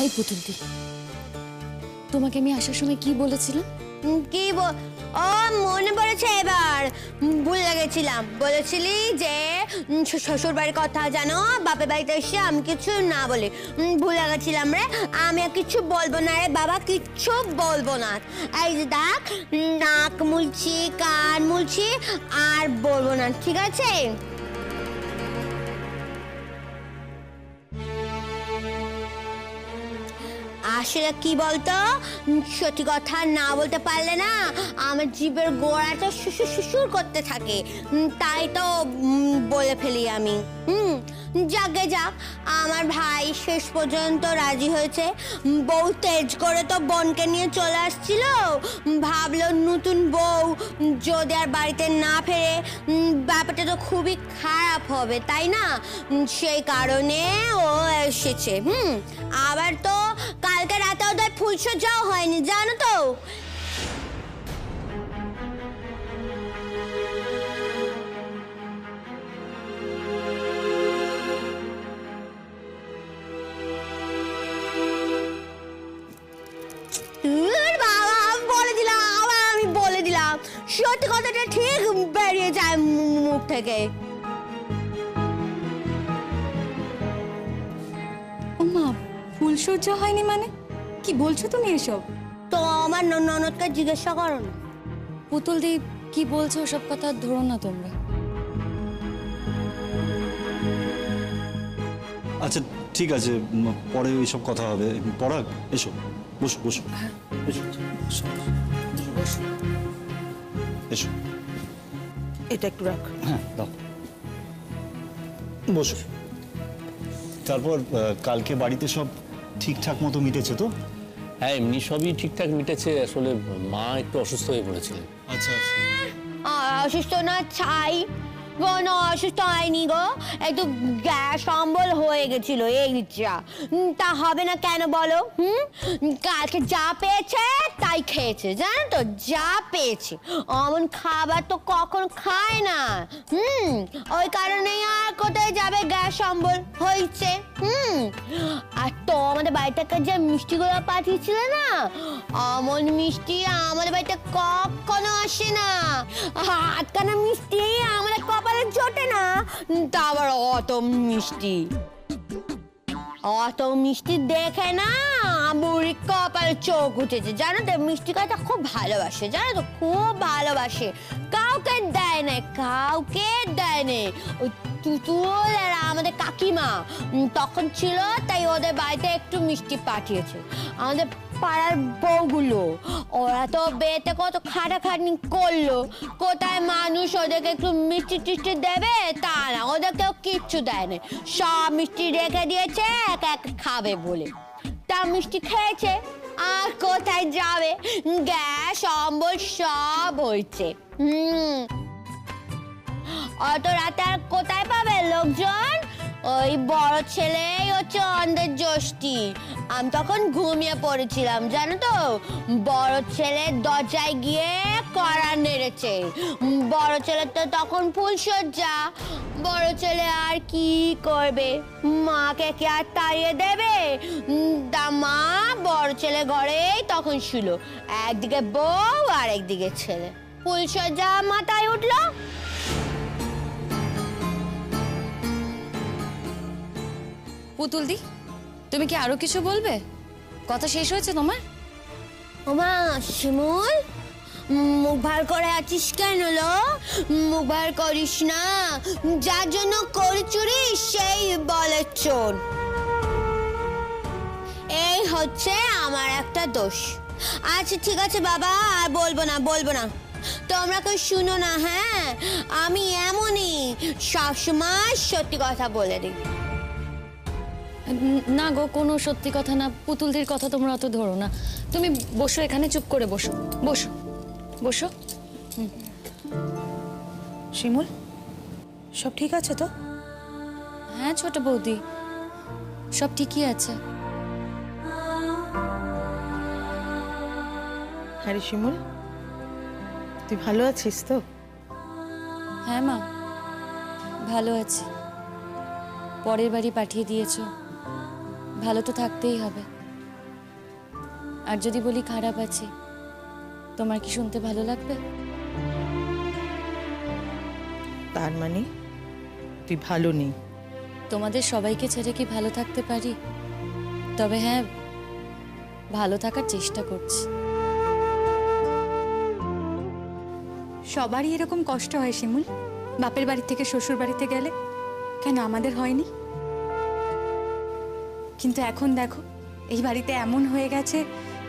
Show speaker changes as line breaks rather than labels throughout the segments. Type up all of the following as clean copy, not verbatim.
এই পুতুলদি, তোমাকে আমি আসার সময় কি বলেছিলাম?
কি ও মনে পড়েছে এবার, ভুলে গেছিলাম। বলেছিলি যে শ্বশুর বাড়ির কথা জানো, বাপের বাড়িতে এসে আমি কিছু না বলি। ভুলে গেছিলাম রে, আমি আর কিছু বলবো না রে বাবা, কিচ্ছু বলবো না। এই যে দেখ, নাক মুলছি, কান মুলছি, আর বলবো না, ঠিক আছে? আসলে কি বলতো, সত্যি কথা না বলতে পারলে না আমার জিভের গোড়াটা শুশুর শুশুর করতে থাকে, তাই তো বলে ফেলি আমি। যাকে যাক, আমার ভাই শেষ পর্যন্ত রাজি হয়েছে। বউ তেজ করে তো বোনকে নিয়ে চলে আসছিল, ভাবলো নতুন বউ যদি আর বাড়িতে না ফেরে ব্যাপারটা তো খুবই খারাপ হবে, তাই না? সেই কারণে ও এসেছে। আবার তো কালকে রাতে ওদের ফুলসজ্জাও হয়নি, জানো তো? বলে দিলাম, আবার আমি বলে দিলাম, সত্যি কথাটা ঠিক বেরিয়ে যায় মুখ থেকে।
ওমা, ফুলসজ্জা হয়নি মানে কি বলছো তুমি এসব?
তো আমার ননদকে জিজ্ঞাসা করো না।
পুতুলদি, কি বলছো সব কথা ধরো না তোমরা।
আচ্ছা ঠিক আছে, পরে ওইসব কথা হবে। পরাগ, এসো, বসো বসো, এসো বসো, এসো।
এটা একটু রাখ।
হ্যাঁ দাও, বসো। তারপর কালকে বাড়িতে সব ঠিকঠাক মতো মিটেছে তো?
হ্যাঁ, এমনি সবই ঠিকঠাক মিটেছে। আসলে মা একটু অসুস্থ হয়ে পড়েছিলেন।
আচ্ছা আচ্ছা।
অসুস্থ না ছাই, কোনো অসুস্থ হয়নি গো, একটু গ্যাস অম্বল হয়ে গেছিল, এই যা। তা হবে না কেন বলো? কালকে যা পেয়েছে তাই খেয়েছে, জানো তো, যা পেয়েছে। অমন খাবার তো কখন খায় না। ওই কারণেই আর কোথায় যাবে, গ্যাস অম্বল হয়েছে। আর তো আমাদের বাড়ি থেকে যে মিষ্টিগুলো পাঠিয়েছিল না, অমন মিষ্টি আমাদের বাড়িতে কখনো আসে না। হাতখানা মিষ্টি আমাদের কপালে জোটে না, তা আবার অত মিষ্টি। অত মিষ্টি দেখে না বুড়ি কপালে চোখ উঠেছে, জানো তো? মিষ্টি খাইতে খুব ভালোবাসে, জানো তো, খুব ভালোবাসে। কাউকে দেয় না, কাউকে দেয় না। ওই তুতুল আর আমাদের কাকিমা তখন ছিল, তাই ওদের বাড়িতে একটু মিষ্টি পাঠিয়েছে। আমাদের পাড়ার বউগুলো, ওরা তো বেতে কত খাটাখাটনি করলো, কোথায় মানুষ ওদেরকে একটু মিষ্টি টিষ্টি দেবে, তা না, ওদেরকেও কিচ্ছু দেয় না। সব মিষ্টি রেখে দিয়েছে এক এক খাবে বলে। তা মিষ্টি খেয়েছে, আর কোথায় যাবে, গ্যাস অম্বল সব হয়েছে। অত রাতে আর কোথায় পাবে লোকজন? ওই বড় ছেলেই হচ্ছে অন্ধের জ্যোষ্ঠী। আমি তখন ঘুমিয়ে পড়েছিলাম, জানো তো। বড় ছেলে দরজায় গিয়ে কড়া নেড়েছে। বড় ছেলে তো তখন ফুলসজ্জা, বড় ছেলে আর কি করবে, মাকে কি আর তাড়িয়ে দেবে? মা বড় ছেলে ঘরেই তখন শুলো, একদিকে বউ আর একদিকে ছেলে। ফুলসজ্জা মাথায় উঠলো।
পুতুলদি, তুমি কি আরো কিছু বলবে? কথা শেষ হয়েছে তোমার?
ওমা শিমুল, মুখ ভার করে আছিস কেন লো? মুখ ভার করিস না, যার জন্য করি চুরি সেই বলে চোর। এই হচ্ছে আমার একটা দোষ। আচ্ছা ঠিক আছে বাবা, আর বলবো না, বলবো না। তোমরা কেউ শুনো না, হ্যাঁ? আমি এমনই, সবসময় সত্যি কথা বলে দিই।
না গো, কোনো সত্যি কথা না। পুতুলদির কথা তোমরা অত ধরো না। তুমি বসো, এখানে চুপ করে বসো, বসো বসো।
শিমুল, সব ঠিক আছে তো?
হ্যাঁ ছোট বৌদি, সব ঠিকই আছে।
আরে শিমুল, তুই ভালো আছিস তো?
হ্যাঁ মা, ভালো আছি। পরের বাড়ি পাঠিয়ে দিয়েছো, ভালো তো থাকতেই হবে। আর যদি বলি খারাপ আছি, তোমার কি শুনতে ভালো লাগবে?
তার মানে তুই ভালো নেই?
তোমাদের সবাইকে ছেড়ে কি ভালো থাকতে পারি? তবে হ্যাঁ, ভালো থাকার চেষ্টা করছি।
সবারই এরকম কষ্ট হয় শিমুল, বাপের বাড়ি থেকে শ্বশুর বাড়িতে গেলে। কেন আমাদের হয়নি? কিন্তু এখন দেখো, এই বাড়িতে এমন হয়ে গেছে,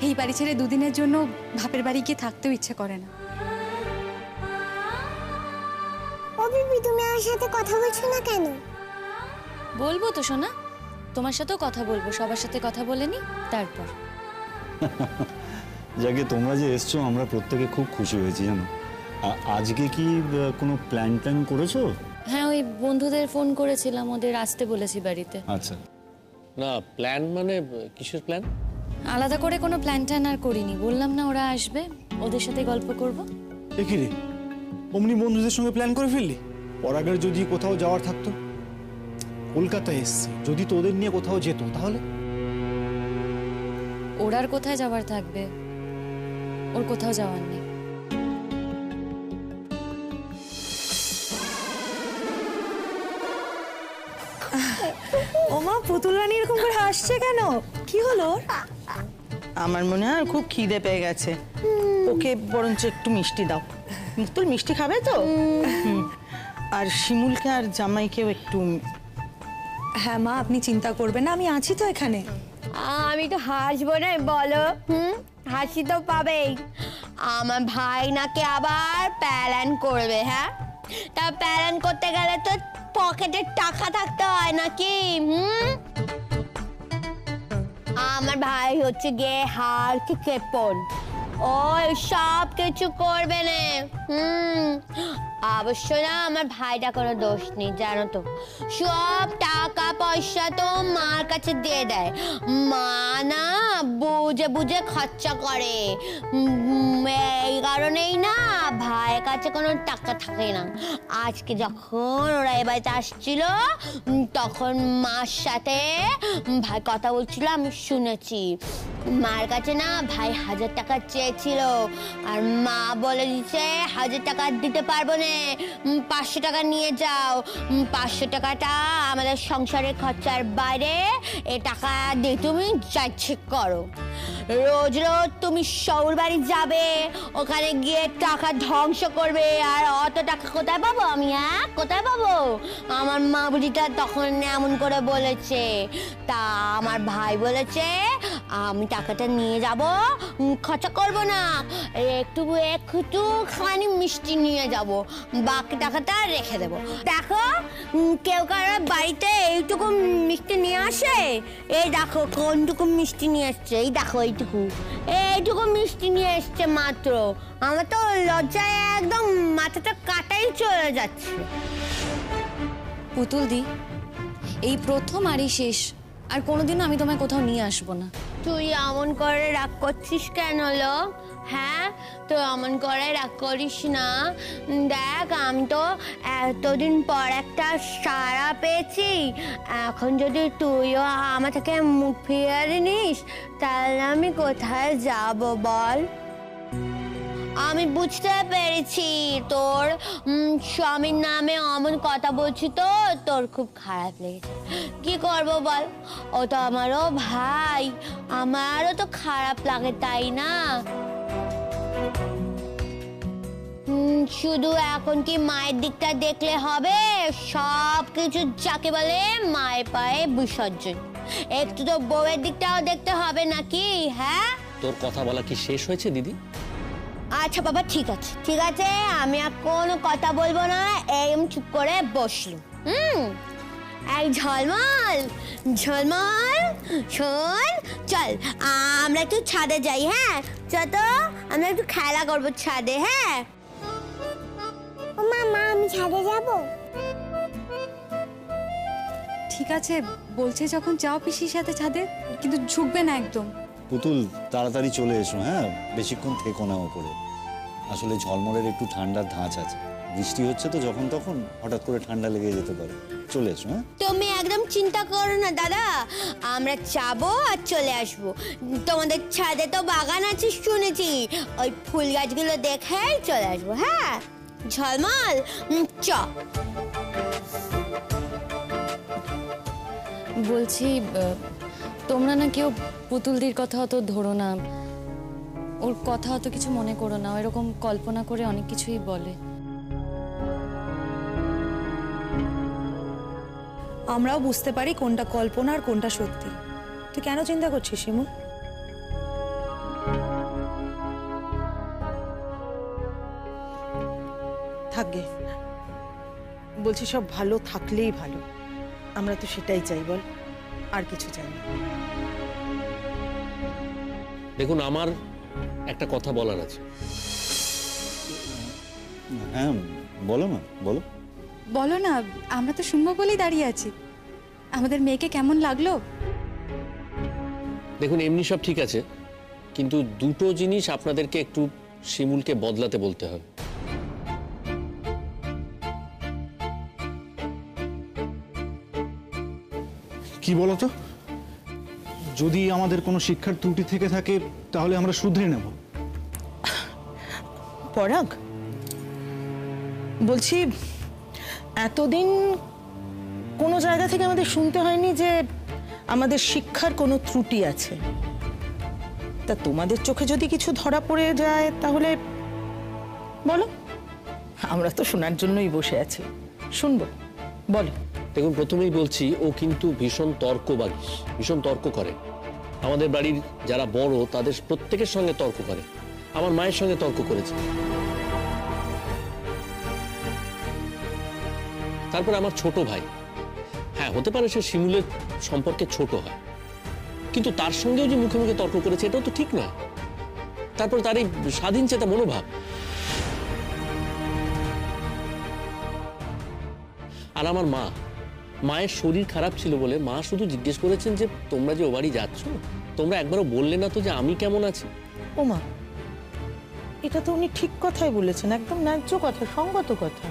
এই বাড়ি ছেড়ে দুদিনের জন্য বাপের বাড়ি গিয়ে থাকতেও ইচ্ছে করে না।
ও বিবি, তুমি আমার সাথে কথা বলছো না কেন?
বলবো তো সোনা, তোমার সাথেও কথা বলবো, সবার সাথে কথা বলে নি তারপর।
যাকে তোমরা যে এসছো আমরা প্রত্যেকে খুব খুশি হয়েছি জানো। আজকে কি কোনো প্ল্যান করেছো?
হ্যাঁ, ওই বন্ধুদের ফোন করেছিলাম, ওদের আসতে বলেছি বাড়িতে।
আচ্ছা,
না প্ল্যান মানে কিসের প্ল্যান?
আলাদা করে কোনো প্ল্যান ট্যান আর করিনি, বললাম না ওরা আসবে, ওদের সাথে গল্প করব।
দেখি রে, অমনি বন্ধুদের সঙ্গে প্ল্যান করে ফেললি? পরাগের যদি কোথাও যাওয়ার থাকতো, কলকাতায় এসছে, যদি তোদের নিয়ে কোথাও যেত তাহলে?
ওর আর কোথায় যাবার থাকবে, ওর কোথাও যাওয়ার নেই।
ওমা, পুতুল রানী এরকম করে হাসছে কেন? কি হলো ওর?
আমার মনে হয় ওর খুব খিদে পেয়ে গেছে, ওকে বরঞ্চ একটু মিষ্টি দাও। পুতুল মিষ্টি খাবে তো? হুম। আর শিমুলকে আর জামাইকেও একটু।
হ্যাঁ মা, আপনি চিন্তা করবেন না, আমি আছি তো এখানে।
আমি তো হাসবো না বলো? হাসি তো পাবেই। আমার ভাই নাকি আবার প্যালান করবে, হ্যাঁ? তা প্যালান করতে গেলে তো পকেটে টাকা থাকতে হয় নাকি? আমার ভাই হচ্ছে গে হার কেপন, ওই সব কিছু করবে না। অবশ্য না, আমার ভাইটা কোনো দোষ নেই জানো তো, সব টাকা পয়সা তো মার কাছে দিয়ে দেয়। মা না বুঝে বুঝে খরচা করে, এই কারণেই না ভাইয়ের কাছে কোনো টাকা থাকে না। আজকে যখন ওরা এ বাড়িতে আসছিল, তখন মার সাথে ভাই কথা বলছিল, আমি শুনেছি। মার কাছে না ভাই 1000 টাকা চেয়েছিল, আর মা বলে দিচ্ছে 1000 টাকা দিতে পারবো না, 500 টাকা নিয়ে যাও। 500 টাকাটা আমাদের সংসারের খরচার বাইরে, এ টাকা দিয়ে তুমি যা ইচ্ছে করো। রোজ রোজ তুমি শহুর বাড়ি যাবে, ওখানে গিয়ে টাকা ধ্বংস করবে, আর অত টাকা কোথায় পাবো আমি? হ্যাঁ, কোথায় পাবো? আমার মা বুঝিটা তখন এমন করে বলেছে। তা আমার ভাই বলেছে আমি টাকাটা নিয়ে যাব, খরচা করব না, একটুখানি মিষ্টি নিয়ে যাব, বাকি টাকাটা রেখে দেবো। দেখো, কেউ কারোর বাড়িতে এইটুকু মিষ্টি নিয়ে আসে? এই দেখো কোনটুকু মিষ্টি নিয়ে এসছে, এই দেখো এইটুকু মিষ্টি নিয়ে এসছে মাত্র। আমার তো লজ্জায় একদম মাথাটা কাটাই চলে যাচ্ছে।
পুতুল দি, এই প্রথম আরই শেষ, আর কোনোদিনও আমি তোমায় কোথাও নিয়ে আসবো না।
তুই এমন করে রাগ করছিস কেন লো? হ্যাঁ, তো এমন করে রাগ করিস না। দেখ, আমি তো এতদিন পর একটা সাড়া পেয়েছি। এখন যদি তুইও আমার থেকে মুখ ফিরিয়ে নিস, তাহলে আমি কোথায় যাব বল? আমি বুঝতে পেরেছি তোর স্বামীর নামে অমন কথা বলছি, তো তোর খুব খারাপ লেগেছে। কি করব বল, ও তো আমারও ভাই, আমারও তো খারাপ লাগে, তাই না? শুধু এখন কি মায়ের দিকটা দেখলে হবে? সব কিছু যাকে বলে মায়ের পায়ে বিসর্জন, একটু তো বউয়ের দিকটাও দেখতে হবে নাকি? হ্যাঁ,
তোর কথা বলা কি শেষ হয়েছে দিদি?
আচ্ছা বাবা, ঠিক আছে ঠিক আছে, আমি আর কোনো কথা বলবো না, এরকম চুপ করে বসলো। এই ঝলমল ঝলমল, শোন, চল আমরা একটু ছাদে যাই। হ্যাঁ চল তো, আমরা একটু খেলা করবো ছাদে। হ্যাঁ
ও মা, আমি ছাদে যাব?
ঠিক আছে, বলছে যখন যাও পিসির সাথে ছাদে, কিন্তু ঝুঁকবে না একদম।
পুতুল তাড়াতাড়ি চলে এসো, হ্যাঁ বেশিক্ষণ থেকো না ওপরে, আসলে ঝলমলের একটু ঠান্ডার ধাঁচ আছে। বৃষ্টি হচ্ছে তো যখন তখন হঠাৎ করে ঠান্ডা লেগে যেতে পারে। চলে এসো। হ্যাঁ,
তুমি একদম চিন্তা করো না দাদা, আমরা যাবো আর চলে আসবো। তোমাদের ছাদে তো বাগান আছে শুনেছি, ওই ফুল গাছগুলো দেখেই চলে আসবো। হ্যাঁ ঝলমল, চ।
বলছি তোমরা না কেউ পুতুলদির কথা অত ধরো না, ওর কথা অত কিছু মনে করো না, এরকম কল্পনা করে অনেক কিছুই বলে।
আমরাও বুঝতে পারি কোনটা কল্পনা আর কোনটা সত্যি। তুই কেন চিন্তা করছিস শিমুল?
থাকবে, বলছি সব ভালো থাকলেই ভালো, আমরা তো সেটাই চাই বল, আর কিছু চাই না।
দেখুন, আমার একটা কথা বলার আছে।
হ্যাঁ বলো না, বলো।
বলো না, আমরা তো শুনবো বলেই দাঁড়িয়ে আছি। আমাদের মেয়েকে কেমন লাগলো?
দেখুন, এমনি সব ঠিক আছে, কিন্তু দুটো জিনিস আপনাদেরকে একটু শিমুলকে বদলাতে বলতে হবে।
কি বলতো, যদি আমাদের কোনো শিক্ষার ত্রুটি থেকে থাকে তাহলে আমরা শুধরে নেব।
পরাগ, বলছি এতদিন কোনো জায়গা থেকে আমাদের শুনতে হয়নি যে আমাদের শিক্ষার কোনো ত্রুটি আছে। তা তোমাদের চোখে যদি কিছু ধরা পড়ে যায় তাহলে বলো, আমরা তো শোনার জন্যই বসে আছি, শুনবো, বলো।
দেখুন, প্রথমেই বলছি, ও কিন্তু ভীষণ তর্কবাগী, ভীষণ তর্ক করে। আমাদের বাড়ির যারা বড় তাদের প্রত্যেকের সঙ্গে তর্ক করে, আমার মায়ের সঙ্গে তর্ক করেছে। তারপর আমার ছোট ভাই, হ্যাঁ হতে পারে সে শিমুলের সম্পর্কে ছোট হয়, কিন্তু তার সঙ্গেও যে মুখে মুখে তর্ক করেছে এটাও তো ঠিক নয়। তারপর তার এই স্বাধীন চেতা মনোভাব। আর আমার মায়ের শরীর খারাপ ছিল বলে মা শুধু জিজ্ঞেস করেছেন যে তোমরা যে ও বাড়ি যাচ্ছ, তোমরা একবারও বললে না তো যে আমি কেমন আছি।
ও মা, এটা তো উনি ঠিক কথাই বলেছেন, একদম ন্যায্য কথা, সঙ্গত কথা।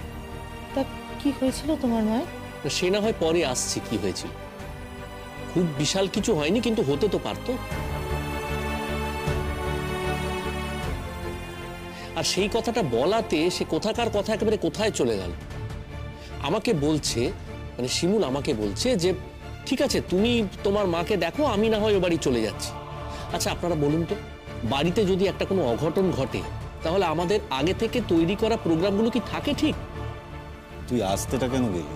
তা কি হয়েছিল তোমার মায়ের?
সে না হয় পরে আসছে কি হয়েছিল, খুব বিশাল কিছু হয়নি, কিন্তু হতে তো পারতো। আর সেই কথাটা বলাতে সে কোথাকার কথা একেবারে কোথায় চলে গেল। আমাকে বলছে, মানে শিমুল আমাকে বলছে যে ঠিক আছে তুমি তোমার মাকে দেখো, আমি না হয় ও বাড়ি চলে যাচ্ছি। আচ্ছা আপনারা বলুন তো, বাড়িতে যদি একটা কোনো অঘটন ঘটে তাহলে আমাদের আগে থেকে তৈরি করা প্রোগ্রামগুলো কি থাকে ঠিক?
তুই আসতেটা কেন গেলি?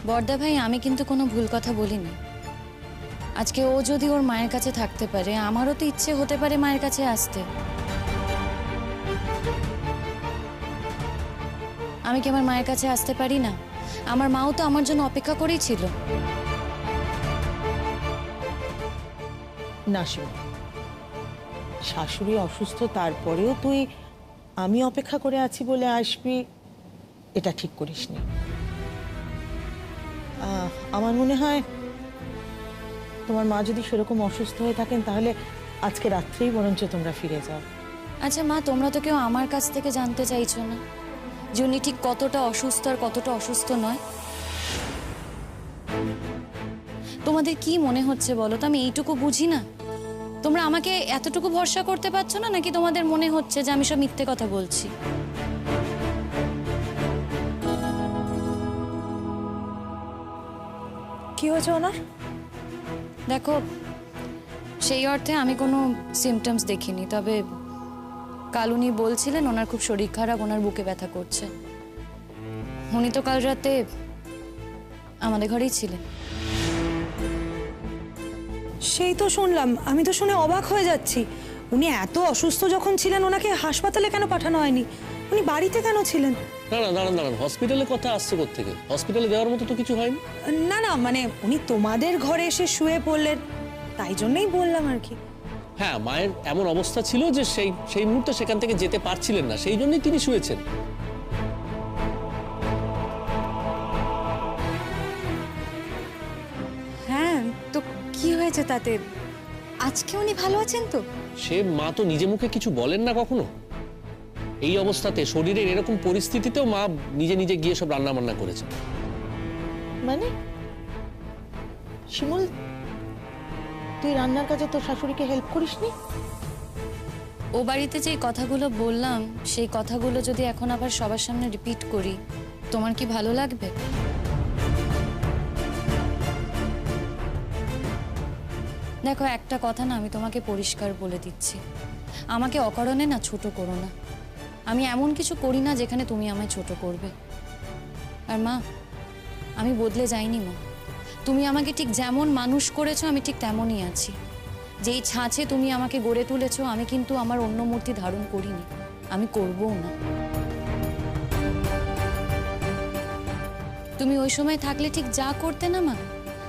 বড়দা ভাই, আমি কিন্তু কোনো ভুল কথা বলিনি। আজকে ও যদি ওর মায়ের কাছে থাকতে পারে, আমারও তো ইচ্ছে হতে পারে মায়ের কাছে আসতে। আমি কি আমার মায়ের কাছে আসতে পারি না? আমার মাও তো আমার জন্য অপেক্ষা করেই ছিল।
না শিমুল, শাশুড়ি অসুস্থ তারপরেও তুই আমি অপেক্ষা করে আছি বলে আসবি, এটা ঠিক করিসনি। আমার মনে হয় তোমার মা যদি সেরকম অসুস্থ হয়ে থাকেন তাহলে আজকে রাত্রেই বরঞ্চ তোমরা ফিরে যাও।
আচ্ছা মা, তোমরা তো কেউ আমার কাছ থেকে জানতে চাইছো না যে উনি ঠিক কতটা অসুস্থ আর কতটা অসুস্থ নয়। তোমাদের কি মনে হচ্ছে বলো তো, আমি এইটুকু বুঝি না? তোমরা আমাকে এতটুকু ভরসা করতে পারছো না, নাকি তোমাদের মনে হচ্ছে যে আমি সব মিথ্যে কথা বলছি?
কি হয়েছে ওনার?
দেখো, সেই অর্থে আমি কোনো সিমটমস দেখিনি, তবে কাল উনি বলছিলেন ওনার খুব শরীর খারাপ, ওনার বুকে ব্যথা করছে। উনি তো কাল রাতে আমাদের ঘরেই ছিলেন।
সেই তো শুনলাম, আমি তো শুনে অবাক হয়ে যাচ্ছি। উনি এত অসুস্থ যখন ছিলেন ওনাকে হাসপাতালে কেন পাঠানো হয়নি? উনি বাড়িতে কেন ছিলেন?
না না, দাঁড়ান দাঁড়ান, হসপিটালে কথা আসছে কোত্থেকে? হসপিটালে দেওয়ার মতো তো কিছু হয়নি।
না না, মানে উনি তোমাদের ঘরে এসে শুয়ে পড়লেন, তাই জন্যই বললাম আর কি।
হ্যাঁ, মায়ের এমন অবস্থা ছিল যে সেই মুহূর্তে সেখান থেকে যেতে পারছিলেন না, সেই জন্যই তিনি শুয়েছেন।
হ্যাঁ, তো কি হয়েছে তাতে? আজকে উনি ভালো আছেন তো?
সে মা তো নিজে মুখে কিছু বলেন না কখনো। এই অবস্থাতে শরীরের এরকম পরিস্থিতিতেও মা নিজে নিজে গিয়ে সব রান্না বান্না করেছে।
মানে শিমুল, তুই রান্নার কাজে তোর শাশুড়িকে হেল্প করিসনি?
ও বাড়িতে যে কথাগুলো বললাম সেই কথাগুলো যদি এখন আবার সবার সামনে রিপিট করি, তোমার কি ভালো লাগবে? দেখো, একটা কথা না আমি তোমাকে পরিষ্কার বলে দিচ্ছি, আমাকে অকারণে না ছোট করো না। আমি এমন কিছু করি না যেখানে তুমি আমায় ছোট করবে। আর মা, আমি বদলে যাইনি মা। তুমি আমাকে ঠিক যেমন মানুষ করেছো আমি ঠিক তেমনই আছি। যেই ছাঁচে তুমি আমাকে গড়ে তুলেছো আমি কিন্তু আমার অন্য মূর্তি ধারণ করিনি, আমি করবও না। তুমি ওই সময় থাকলে ঠিক যা করতে না মা,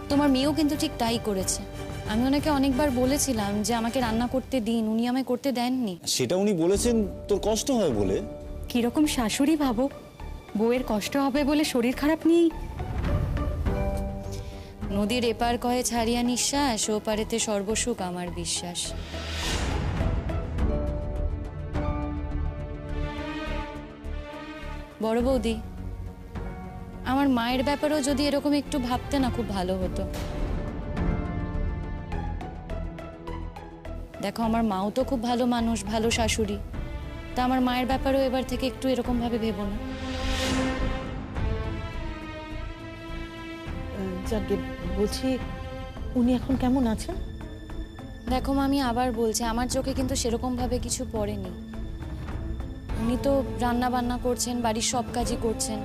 তোমার মেয়েও কিন্তু ঠিক তাই করেছে। আমি ওনাকে অনেকবার বলেছিলাম যে আমাকে রান্না করতে দিন, উনি আমায় করতে দেননি।
সেটা উনি বলেছেন তোর কষ্ট হয় বলে।
কিরকম শাশুড়ি ভাবো, বউয়ের কষ্ট হবে বলে শরীর খারাপ নিয়েই।
নদীর এপার কয়ে ছাড়িয়া নিঃশ্বাস, ও পারেতে সর্বসুখ আমার বিশ্বাস। বড় বৌদি, আমার মায়ের ব্যাপারেও যদি এরকম একটু ভাবতে না খুব ভালো হতো। দেখো, আমার মাও তো খুব ভালো মানুষ, ভালো শাশুড়ি, তা আমার মায়ের ব্যাপারেও এবার থেকে একটু এরকম ভাবে ভেবো না।
যাকে বলছি, উনি এখন কেমন আছেন?
দেখো মা, আমি আবার বলছি, আমার চোখে কিন্তু সেরকম ভাবে কিছু পড়েনি। উনি তো রান্না বান্না করছেন, বাড়ির সব কাজই করছেন।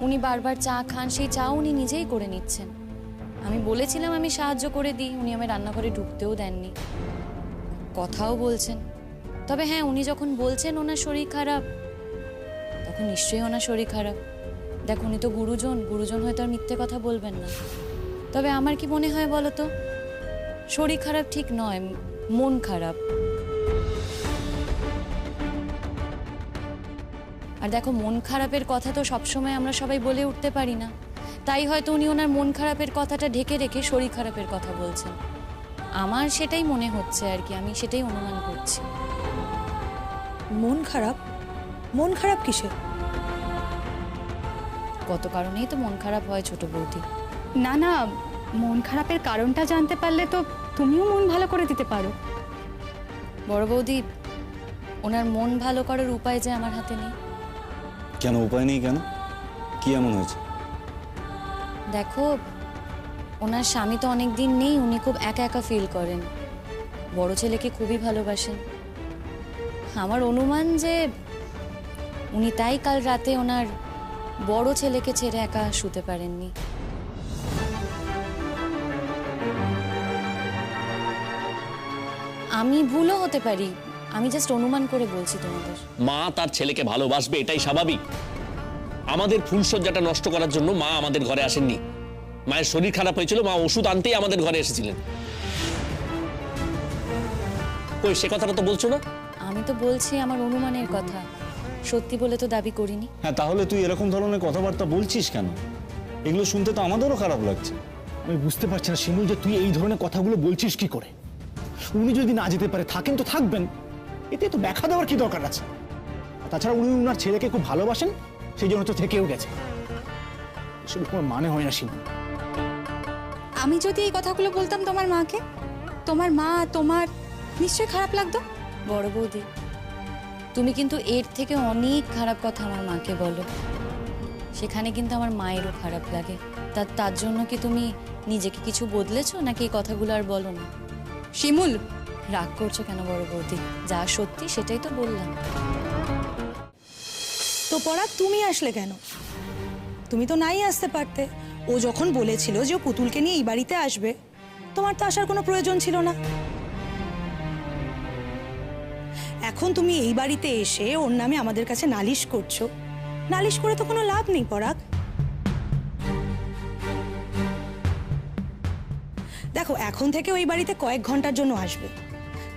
উনি বারবার চা খান, সেই চা উনি নিজেই করে নিচ্ছেন। আমি বলেছিলাম আমি সাহায্য করে দিই, উনি আমায় রান্নাঘরে ঢুকতেও দেননি। কথাও বলছেন। তবে হ্যাঁ, উনি যখন বলছেন ওনার শরীর খারাপ, তখন নিশ্চয়ই ওনার শরীর খারাপ। দেখো, উনি তো গুরুজন হয়তো আর মিথ্যে কথা বলবেন না। তবে আমার কি মনে হয় বলো তো, শরীর খারাপ ঠিক নয়, মন খারাপ। আর দেখো, মন খারাপের কথা তো সবসময় আমরা সবাই বলে উঠতে পারি না, তাই হয়তো উনি ওনার মন খারাপের কথাটা ঢেকে রেখে শরীর খারাপের কথা বলছেন। আমার সেটাই মনে হচ্ছে আর কি, আমি সেটাই অনুমান করছি।
মন খারাপ? মন খারাপ কিসে?
কত কারণেই তো মন খারাপ হয় ছোট বৌদি।
না না, মন খারাপের কারণটা জানতে পারলে তো তুমিও মন ভালো করে দিতে পারো।
বড় বৌদি, ওনার মন ভালো করার উপায় যে আমার হাতে নেই।
কেন উপায় নেই? কেন, কি এমন হয়েছে?
দেখো, ওনার স্বামী তো অনেক দিন নেই, উনি খুব একা একা ফিল করেন। বড় ছেলেকে খুবই ভালোবাসেন। আমার অনুমান যে উনি তাই কাল রাতে ওনার বড় ছেলেকে ছেড়ে একা শুতে পারেননি। আমি ভুলও হতে পারি, আমি জাস্ট অনুমান করে বলছি তোমাদের।
মা তার ছেলেকে ভালোবাসবে, এটাই স্বাভাবিক। আমাদের ফুলসজ্জাটা নষ্ট করার জন্য মা আমাদের ঘরে আসেননি। মায়ের শরীর খারাপ হয়েছিল, মা ওষুধ আনতেই আমাদের ঘরে এসেছিলেন। কই, সে কথাটা তো বলছো না?
আমি তো বলছি আমার অনুমানের কথা, সত্যি বলে তো দাবি করিনি।
হ্যাঁ, তাহলে তুই এরকম ধরনের কথাবার্তা বলছিস কেন? এগুলো শুনতে তো আমাদেরও খারাপ লাগছে।
আমি বুঝতে পারছি না শিমুল, যে তুই এই ধরনের কথাগুলো বলছিস কি করে। উনি যদি না যেতে পারে, থাকেন তো থাকবেন, এতে তো ব্যাখ্যা দেওয়ার কি দরকার আছে? তাছাড়া উনি ওনার ছেলেকে খুব ভালোবাসেন, সেই জন্য তো থেকেও গেছে। এসব কোনো মানে হয় না শিমুল।
আমি যদি এই কথাগুলো বলতাম তোমার মাকে, তোমার মা তোমার নিশ্চয়ই খারাপ লাগতো।
বড় বৌদি, তুমি কিন্তু এর থেকে অনেক খারাপ কথা আমার মাকে বলো, সেখানে কিন্তু আমার মায়েরও খারাপ লাগে। তার জন্য কি তুমি নিজেকে কিছু বদলেছো, নাকি এই কথাগুলো আর বলো না?
শিমুল,
রাগ করছো কেন বড় বৌদি? যা সত্যি সেটাই তো বললাম।
তো পরাগ, তুমি আসলে কেন? তুমি তো নাই আসতে পারতে। ও যখন বলেছিল যে ও পুতুলকে নিয়ে এই বাড়িতে আসবে, তোমার তো আসার কোনো প্রয়োজন ছিল না। এখন তুমি এই বাড়িতে এসে ওর নামে আমাদের কাছে নালিশ করছো। নালিশ করে তো কোনো লাভ নেই পরাগ। দেখো, এখন থেকে ওই বাড়িতে কয়েক ঘন্টার জন্য আসবে,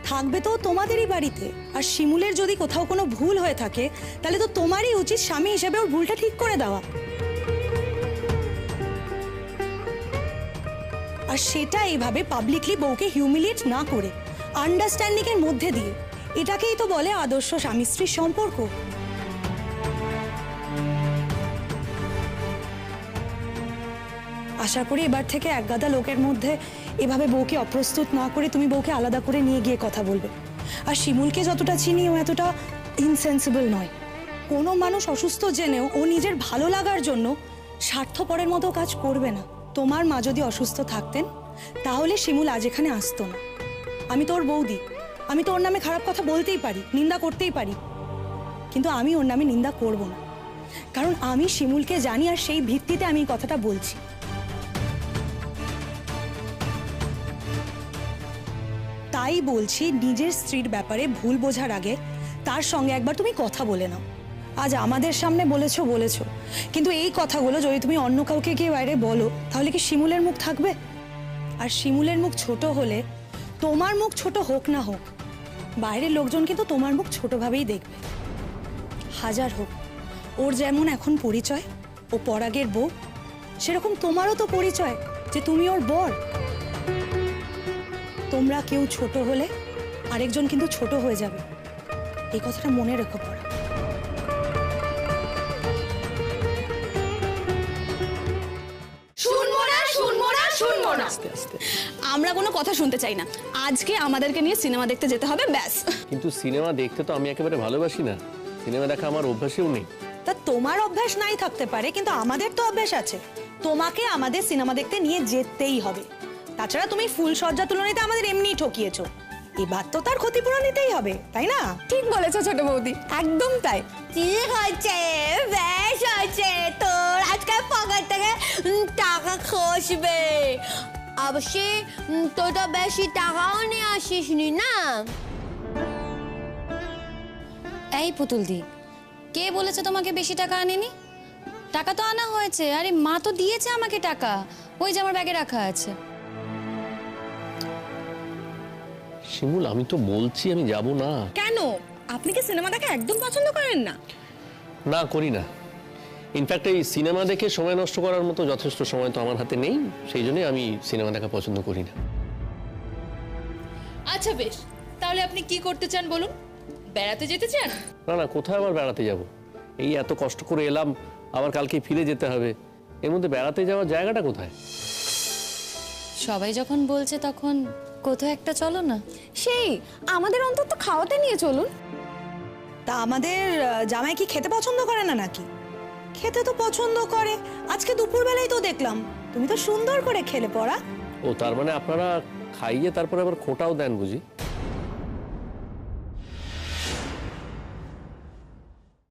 থাকবে তো তোমাদেরই বাড়িতে। আর শিমুলের যদি কোথাও কোনো ভুল হয়ে থাকে, তাহলে তো তোমারই উচিত স্বামী হিসেবে ওর ভুলটা ঠিক করে দেওয়া। আর সেটা এইভাবে পাবলিকলি বউকে হিউমিলিয়েট না করে, আন্ডারস্ট্যান্ডিং এর মধ্যে দিয়ে। এটাকেই তো বলে আদর্শ স্বামী স্ত্রীর সম্পর্ক। আশা করি এবার থেকে এক গাদা লোকের মধ্যে এভাবে বউকে অপ্রস্তুত না করে তুমি বউকে আলাদা করে নিয়ে গিয়ে কথা বলবে। আর শিমুলকে যতটা চিনি ও এতটা ইনসেন্সিবল নয়। কোনো মানুষ অসুস্থ জেনেও ও নিজের ভালো লাগার জন্য স্বার্থপরের মতো কাজ করবে না। তোমার মা যদি অসুস্থ থাকতেন তাহলে শিমুল আজ এখানে আসতো না। আমি তোর বৌদি, আমি তো ওর নামে খারাপ কথা বলতেই পারি, নিন্দা করতেই পারি, কিন্তু আমি ওর নামে নিন্দা করব না, কারণ আমি শিমুলকে জানি আর সেই ভিত্তিতে আমি এই কথাটা বলছি। তাই বলছি নিজের স্ত্রীর ব্যাপারে ভুল বোঝার আগে তার সঙ্গে একবার তুমি কথা বলে নাও। আজ আমাদের সামনে বলেছো, কিন্তু এই কথাগুলো যদি তুমি অন্য কাউকে গিয়ে বাইরে বলো তাহলে কি শিমুলের মুখ থাকবে? আর শিমুলের মুখ ছোট হলে তোমার মুখ ছোট হোক না হোক, বাইরের লোকজন কিন্তু তোমার মুখ ছোটভাবেই দেখবে। হাজার হোক, ওর যেমন এখন পরিচয় ও পরাগের বউ, সেরকম তোমারও তো পরিচয় যে তুমি ওর বর। তোমরা কেউ ছোট হলে আরেকজন কিন্তু ছোট হয়ে যাবে, এই কথাটা মনে রেখো পড়া।
আমরা কোনো কথা শুনতে চাই না, আজকে আমাদেরকে নিয়ে সিনেমা দেখতে যেতে হবে, ব্যাস।
কিন্তু সিনেমা দেখতে তো আমি একেবারে ভালোবাসি না, সিনেমা দেখা আমার অভ্যাসেও নেই।
তা তোমার অভ্যাস নাই থাকতে পারে, কিন্তু আমাদের তো অভ্যাস আছে। তোমাকে আমাদের সিনেমা দেখতে নিয়ে যেতেই হবে। তাছাড়া তুমি ফুল সজ্জা তুলনাতে আমাদের এমনিই ঠকিয়েছো, এবার তো তার ক্ষতিপূরণ নিতেই হবে, তাই না?
ঠিক বলেছো ছোট বৌদি, একদম তাই।
ঠিক হচ্ছে, বেশ হচ্ছে, তোর আজকে পকেট থেকে টাকা খসবে। অবশ্যই তোর তো বেশি টাকাও নিয়ে আসিসনি না।
এই পুতুল দি, কে বলেছে তোমাকে বেশি টাকা আনেনি? টাকা তো আনা হয়েছে। আরে মা তো দিয়েছে আমাকে টাকা, ওই যে আমার ব্যাগে রাখা আছে।
শিমুল, আমি তো বলছি আমি যাব না।
কেন? আপনি কি সিনেমা দেখা একদম পছন্দ করেন না?
না, করি না। ইনফ্যাক্ট এই সিনেমা দেখে সময় নষ্ট করার মতো যথেষ্ট সময় তো আমার হাতে নেই, সেই জন্যই আমি সিনেমা দেখা পছন্দ করি না।
আচ্ছা বেশ, তাহলে আপনি কি করতে চান বলুন? বেড়াতে যেতে চান?
না না, কোথায় আবার বেড়াতে যাব? এই এত কষ্ট করে এলাম, আবার কালকে ফিরে যেতে হবে, এর মধ্যে বেড়াতে যাওয়ার জায়গাটা কোথায়?
সবাই যখন বলছে তখন কোথাও একটা চলো না।
সেই আমাদের অন্তত খাওয়াতে নিয়ে চলুন।
তা আমাদের জামাই কি খেতে পছন্দ করে না নাকি? খেতে তো পছন্দ করে, আজকে দুপুরবেলায় তো দেখলাম তুমি তো সুন্দর করে খেলে পড়া।
ও, তার মানে আপনারা খাইয়ে তারপরে আবার খোঁটাও দেন বুঝি?